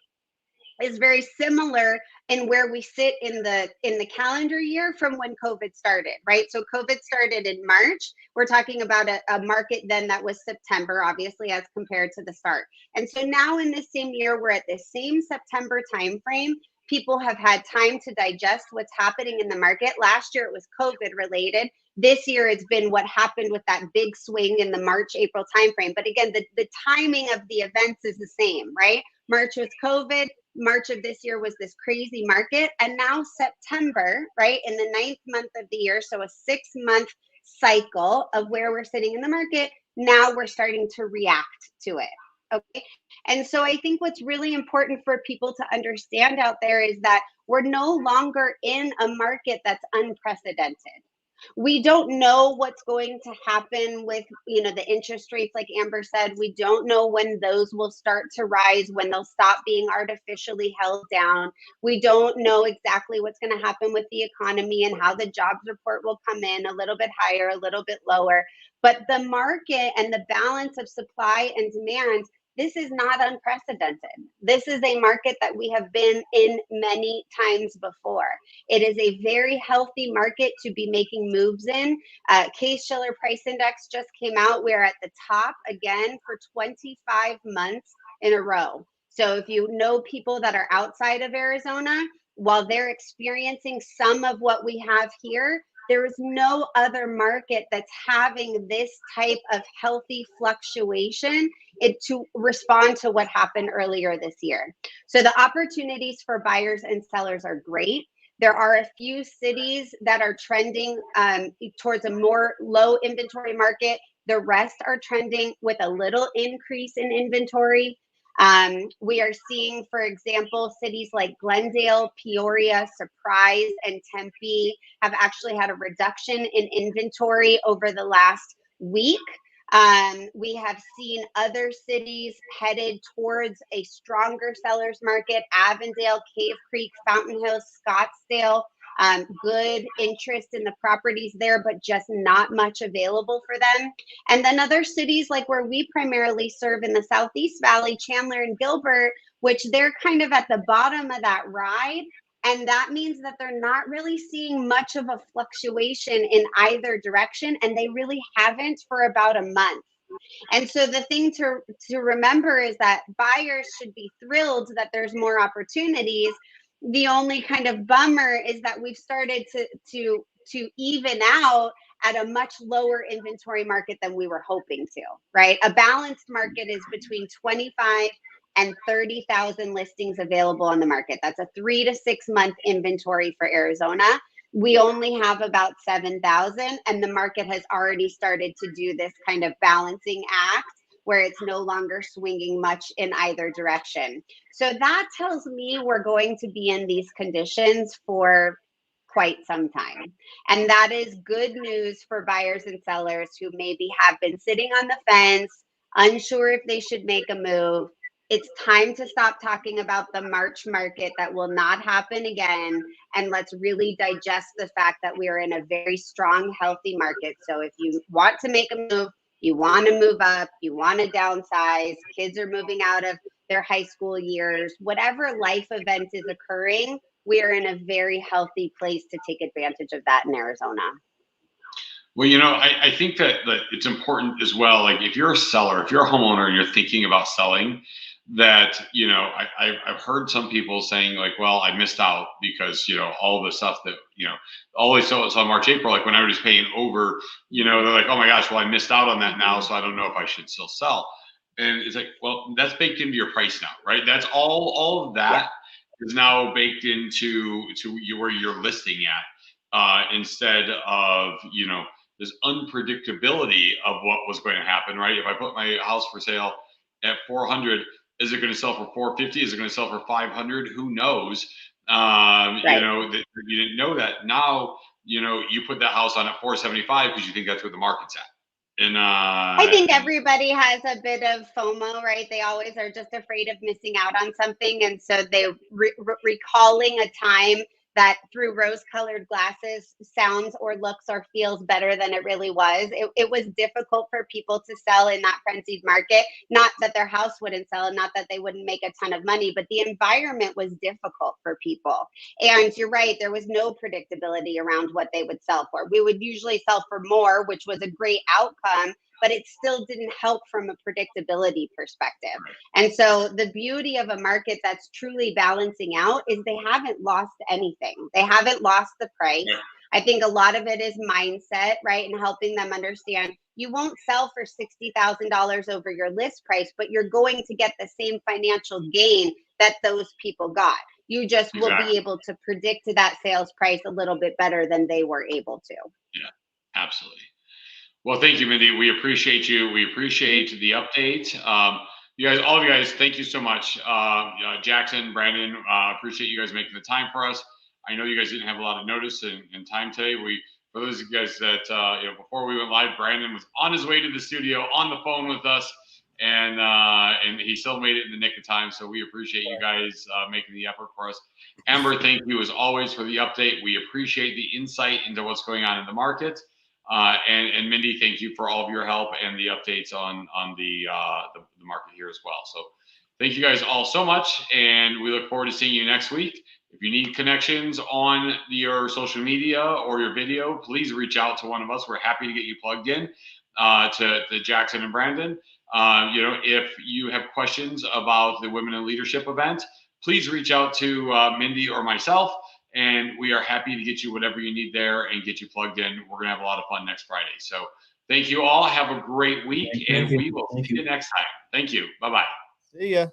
is very similar in where we sit in the calendar year from when COVID started, right? So COVID started in March. We're talking about a market then that was September, obviously, as compared to the start. And so now in this same year, we're at the same September timeframe. People have had time to digest what's happening in the market. Last year, it was COVID related. This year, it's been what happened with that big swing in the March, April timeframe. But again, the timing of the events is the same, right? March was COVID. March of this year was this crazy market. And now September, right, in the 9th month of the year, so a 6-month cycle of where we're sitting in the market, now we're starting to react to it. Okay. And so I think what's really important for people to understand out there is that we're no longer in a market that's unprecedented. We don't know what's going to happen with, the interest rates, like Amber said. We don't know when those will start to rise, when they'll stop being artificially held down. We don't know exactly what's going to happen with the economy and how the jobs report will come in a little bit higher, a little bit lower. But the market and the balance of supply and demand, this is not unprecedented. This is a market that we have been in many times before. It is a very healthy market to be making moves in. Case-Shiller Price Index just came out. We're at the top again for 25 months in a row. So if you know people that are outside of Arizona, while they're experiencing some of what we have here, there is no other market that's having this type of healthy fluctuation to respond to what happened earlier this year. So the opportunities for buyers and sellers are great. There are a few cities that are trending towards a more low inventory market. The rest are trending with a little increase in inventory. We are seeing, for example, cities like Glendale, Peoria, Surprise, and Tempe have actually had a reduction in inventory over the last week. We have seen other cities headed towards a stronger seller's market: Avondale, Cave Creek, Fountain Hills, Scottsdale. Good interest in the properties there, but just not much available for them. And then other cities like where we primarily serve in the Southeast Valley, Chandler and Gilbert, which they're kind of at the bottom of that ride. And that means that they're not really seeing much of a fluctuation in either direction, and they really haven't for about a month. And so the thing to remember is that buyers should be thrilled that there's more opportunities. The only kind of bummer is that we've started to even out at a much lower inventory market than we were hoping to, right? A balanced market is between 25 and 30,000 listings available on the market. That's a 3 to 6 month inventory for Arizona. We only have about 7,000, and the market has already started to do this kind of balancing act where it's no longer swinging much in either direction. So that tells me we're going to be in these conditions for quite some time. And that is good news for buyers and sellers who maybe have been sitting on the fence, unsure if they should make a move. It's time to stop talking about the March market that will not happen again. And let's really digest the fact that we are in a very strong, healthy market. So if you want to make a move, you want to move up, you want to downsize, kids are moving out of their high school years, whatever life event is occurring, we are in a very healthy place to take advantage of that in Arizona. Well, I think that it's important as well. Like if you're a seller, if you're a homeowner and you're thinking about selling, that, I've heard some people saying like, well, I missed out because, all the stuff that, all they saw March, April, like when everybody's paying over, they're like, oh my gosh, well, I missed out on that now. So I don't know if I should still sell. And it's like, well, that's baked into your price now, right? That's all of that is now baked into where you're listing at, instead of, this unpredictability of what was going to happen, right? If I put my house for sale at 400, is it going to sell for 450? Is it going to sell for 500? Who knows? Right. That you didn't know that. Now, you put that house on at 475 because you think that's where the market's at. And I think everybody has a bit of FOMO, right? They always are just afraid of missing out on something. And so they're recalling a time that through rose-colored glasses sounds or looks or feels better than it really was. It was difficult for people to sell in that frenzied market. Not that their house wouldn't sell and not that they wouldn't make a ton of money, but the environment was difficult for people. And you're right, there was no predictability around what they would sell for. We would usually sell for more, which was a great outcome, but it still didn't help from a predictability perspective. And so the beauty of a market that's truly balancing out is they haven't lost anything. They haven't lost the price. I think a lot of it is mindset, right? And helping them understand you won't sell for $60,000 over your list price, but you're going to get the same financial gain that those people got. You just will be able to predict that sales price a little bit better than they were able to. Yeah, absolutely. Well, thank you, Mindy. We appreciate you. We appreciate the update. You guys, all of you guys, thank you so much. Jackson, Brandon, appreciate you guys making the time for us. I know you guys didn't have a lot of notice and time today. For those of you guys that, before we went live, Brandon was on his way to the studio on the phone with us, and he still made it in the nick of time. So we appreciate you guys making the effort for us. Amber, thank you as always for the update. We appreciate the insight into what's going on in the market. And Mindy, thank you for all of your help and the updates on the market here as well. So thank you guys all so much, and we look forward to seeing you next week. If you need connections on your social media or your video, please reach out to one of us. We're happy to get you plugged in to Jackson and Brandon. If you have questions about the Women in Leadership event, please reach out to Mindy or myself, and we are happy to get you whatever you need there and get you plugged in. We're going to have a lot of fun next Friday. So thank you all. Have a great week, and we will see you next time. Thank you. Bye-bye. See ya.